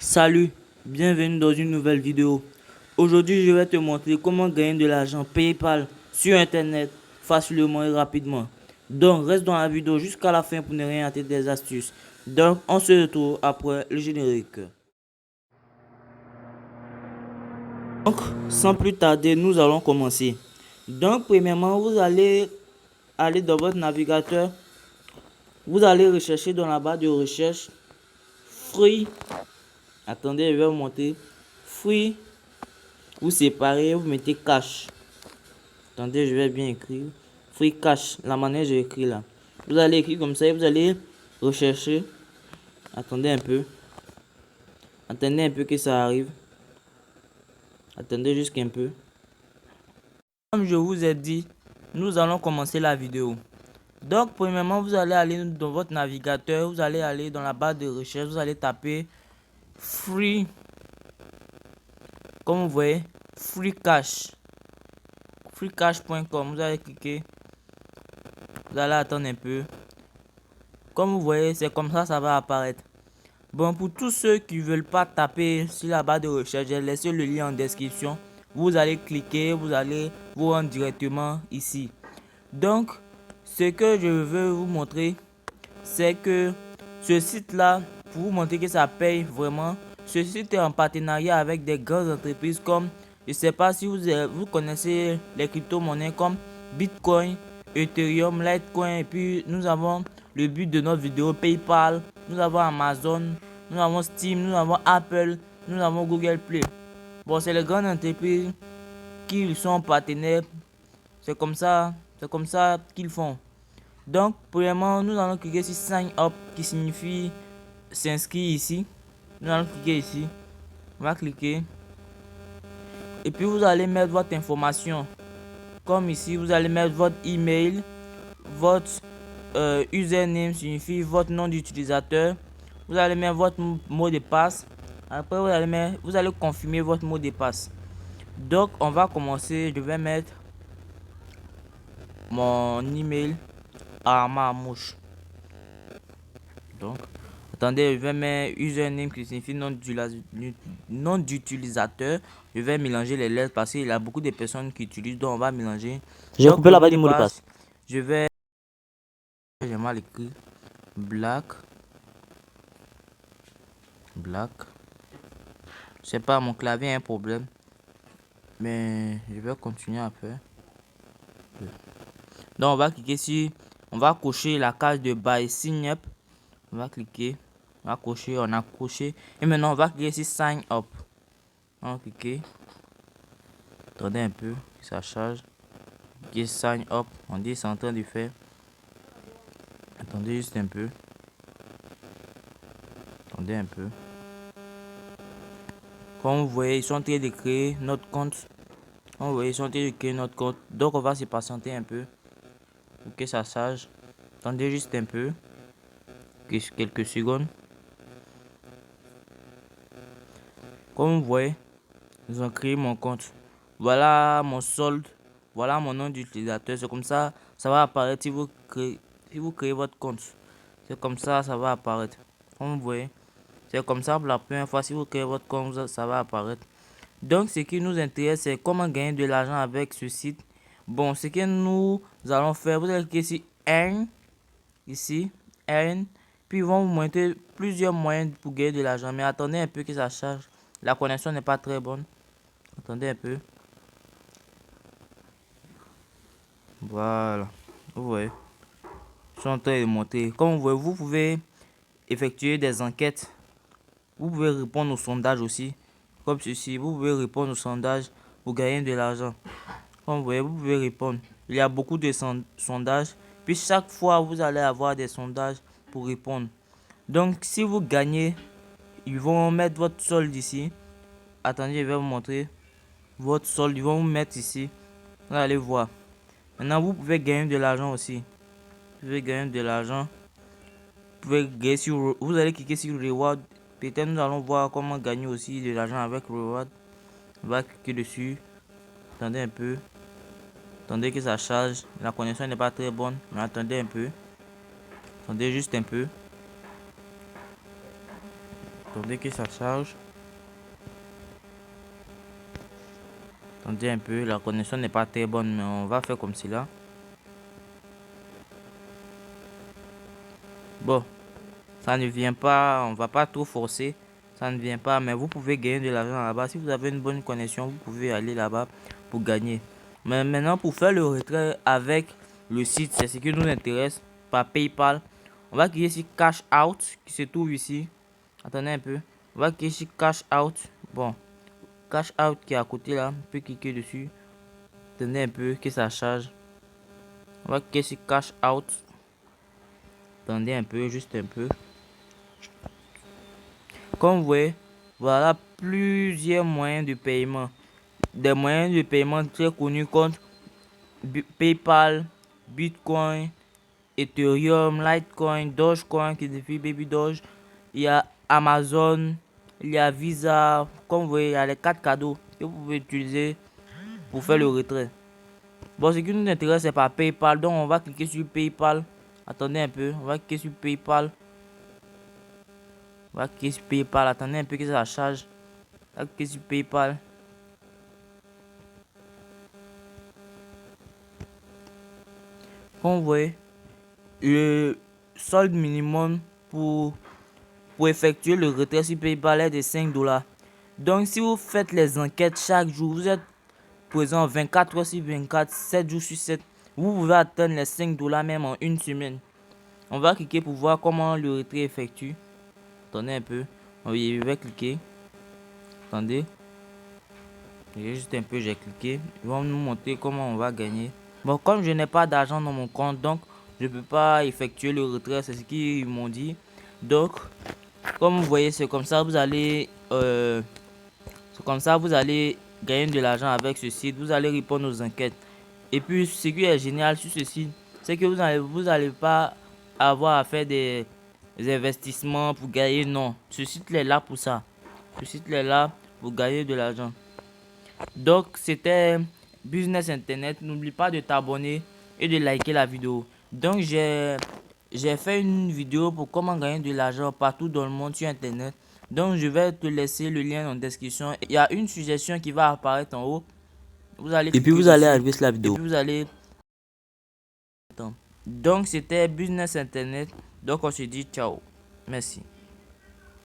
Salut, bienvenue dans une nouvelle vidéo. Aujourd'hui, je vais te montrer comment gagner de l'argent PayPal sur Internet facilement et rapidement. Donc, reste dans la vidéo jusqu'à la fin pour ne rien rater des astuces. Donc, on se retrouve après le générique. Donc, sans plus tarder, nous allons commencer. Donc, premièrement, vous allez aller dans votre navigateur. Vous allez rechercher dans la barre de recherche Free. Attendez, je vais vous montrer. Free. Vous séparez, vous mettez cash. Attendez, je vais bien écrire. Free cash, la manière j'ai écrit là. Vous allez écrire comme ça et vous allez rechercher. Attendez un peu. Attendez un peu que ça arrive. Attendez juste un peu. Comme je vous ai dit, nous allons commencer la vidéo. Donc, premièrement, vous allez aller dans votre navigateur. Vous allez aller dans la barre de recherche. Vous allez taper free. Comme vous voyez, free cash. freecash.com. Vous allez cliquer. Vous allez attendre un peu. Comme vous voyez, c'est comme ça va apparaître. Bon, pour tous ceux qui ne veulent pas taper sur la barre de recherche, j'ai laissé le lien en description. Vous allez cliquer, vous allez vous rendre directement ici. Donc, ce que je veux vous montrer, c'est que ce site-là, pour vous montrer que ça paye vraiment, ce site est en partenariat avec des grandes entreprises comme, je ne sais pas si vous connaissez les crypto-monnaies comme Bitcoin, Ethereum, Litecoin, et puis nous avons le but de notre vidéo PayPal, nous avons Amazon, nous avons Steam, nous avons Apple, nous avons Google Play. Bon, c'est les grandes entreprises qui sont partenaires. C'est comme ça qu'ils font. Donc, premièrement, nous allons cliquer sur Sign Up qui signifie s'inscrire ici. Nous allons cliquer ici. On va cliquer. Et puis, vous allez mettre votre information. Comme ici, vous allez mettre votre email. Votre username signifie votre nom d'utilisateur. Vous allez mettre votre mot de passe. Après, vous allez confirmer votre mot de passe. Donc, on va commencer. Je vais mettre mon email à ma mouche. Donc, attendez, je vais mettre username qui signifie nom d'utilisateur. Je vais mélanger les lettres parce qu'il y a beaucoup de personnes qui utilisent, donc on va mélanger. J'ai coupé la barre du mot de passe. J'ai mal écrit. Black. Je sais pas, mon clavier a un problème. Mais je vais continuer à faire. Donc on va cliquer sur, on va cocher la case de Buy Sign Up. On va cliquer, on va cocher, on a coché. Et maintenant on va cliquer sur Sign Up. On va cliquer. Attendez un peu, ça charge. Cliquez Sign Up. On dit c'est en train de faire. Attendez juste un peu. Attendez un peu. Comme vous voyez, ils sont en train de créer notre compte. Comme vous voyez, ils sont en train de créer notre compte. Donc on va se patienter un peu. Pour que ça charge. Attendez juste un peu. Quelques secondes. Comme vous voyez, ils ont créé mon compte. Voilà mon solde. Voilà mon nom d'utilisateur. C'est comme ça, ça va apparaître si vous créez votre compte. C'est comme ça va apparaître. Comme vous voyez, c'est comme ça pour la première fois. Si vous créez votre compte, ça va apparaître. Donc, ce qui nous intéresse, c'est comment gagner de l'argent avec ce site. Bon, ce que nous allons faire, vous allez cliquer sur Earn. Ici, Earn. Puis, ils vont vous montrer plusieurs moyens pour gagner de l'argent. Mais attendez un peu que ça charge. La connexion n'est pas très bonne. Attendez un peu. Voilà. Vous voyez. Je suis en train de monter. Comme vous voyez, vous pouvez effectuer des enquêtes. Vous pouvez répondre aux sondages aussi. Comme ceci. Vous pouvez répondre aux sondages pour gagner de l'argent. Comme vous voyez, vous pouvez répondre. Il y a beaucoup de sondages. Puis chaque fois, vous allez avoir des sondages pour répondre. Donc, si vous gagnez, ils vont mettre votre solde ici. Attendez, je vais vous montrer votre solde. Ils vont vous mettre ici. Vous allez voir. Maintenant, vous pouvez gagner de l'argent aussi. Vous pouvez gagner de l'argent. Vous allez cliquer sur Reward. Peut-être nous allons voir comment gagner aussi de l'argent avec Reward. On va cliquer dessus. Attendez un peu. Attendez que ça charge. La connexion n'est pas très bonne. Mais attendez un peu. Attendez juste un peu. Attendez que ça charge. Attendez un peu, la connexion n'est pas très bonne, mais on va faire comme cela. Bon, ça ne vient pas, on va pas trop forcer. Ça ne vient pas, mais vous pouvez gagner de l'argent là-bas. Si vous avez une bonne connexion, vous pouvez aller là-bas pour gagner. Mais maintenant, pour faire le retrait avec le site, c'est ce qui nous intéresse, par PayPal. On va cliquer sur Cash Out, qui se trouve ici. Attendez un peu. On va cliquer sur Cash Out. Bon, Cash Out qui est à côté là, on peut cliquer dessus. Attendez un peu que ça charge. On va cliquer sur Cash Out. Attendez un peu, juste un peu. Comme vous voyez, voilà plusieurs moyens de paiement. Des moyens de paiement très connus comme PayPal, Bitcoin, Ethereum, Litecoin, Dogecoin qui défie Baby Doge. Il y a Amazon, il y a Visa. Comme vous voyez, il y a les 4 cadeaux que vous pouvez utiliser pour faire le retrait. Bon, ce qui nous intéresse, c'est par PayPal. Donc, on va cliquer sur PayPal. Attendez un peu, on va cliquer sur PayPal. On va cliquer sur PayPal. Attendez un peu que ça charge. On va cliquer sur PayPal. Comme vous voyez, le solde minimum pour effectuer le retrait sur PayPal est de 5 $. Donc, si vous faites les enquêtes chaque jour, vous êtes présent 24 heures sur 24, 7 jours sur 7, vous pouvez atteindre les 5 $ même en une semaine. On va cliquer pour voir comment le retrait effectue. Attendez un peu. Oui, je vais cliquer. Attendez. Juste un peu, j'ai cliqué. Ils vont nous montrer comment on va gagner. Bon, comme je n'ai pas d'argent dans mon compte, donc je ne peux pas effectuer le retrait. C'est ce qu'ils m'ont dit. Donc, comme vous voyez, c'est comme ça vous allez gagner de l'argent avec ce site. Vous allez répondre aux enquêtes. Et puis ce qui est génial sur ce site, c'est que vous allez pas avoir à faire des investissements pour gagner. Non, ce site est là pour ça. Ce site est là pour gagner de l'argent. Donc c'était Business Internet. N'oublie pas de t'abonner et de liker la vidéo. Donc j'ai fait une vidéo pour comment gagner de l'argent partout dans le monde sur Internet. Donc je vais te laisser le lien en description. Il y a une suggestion qui va apparaître en haut. Vous allez Et puis cliquer vous allez dessus. arriver sur la Et vidéo. puis vous allez... Attends. Donc c'était Business Internet. Donc on se dit ciao. Merci.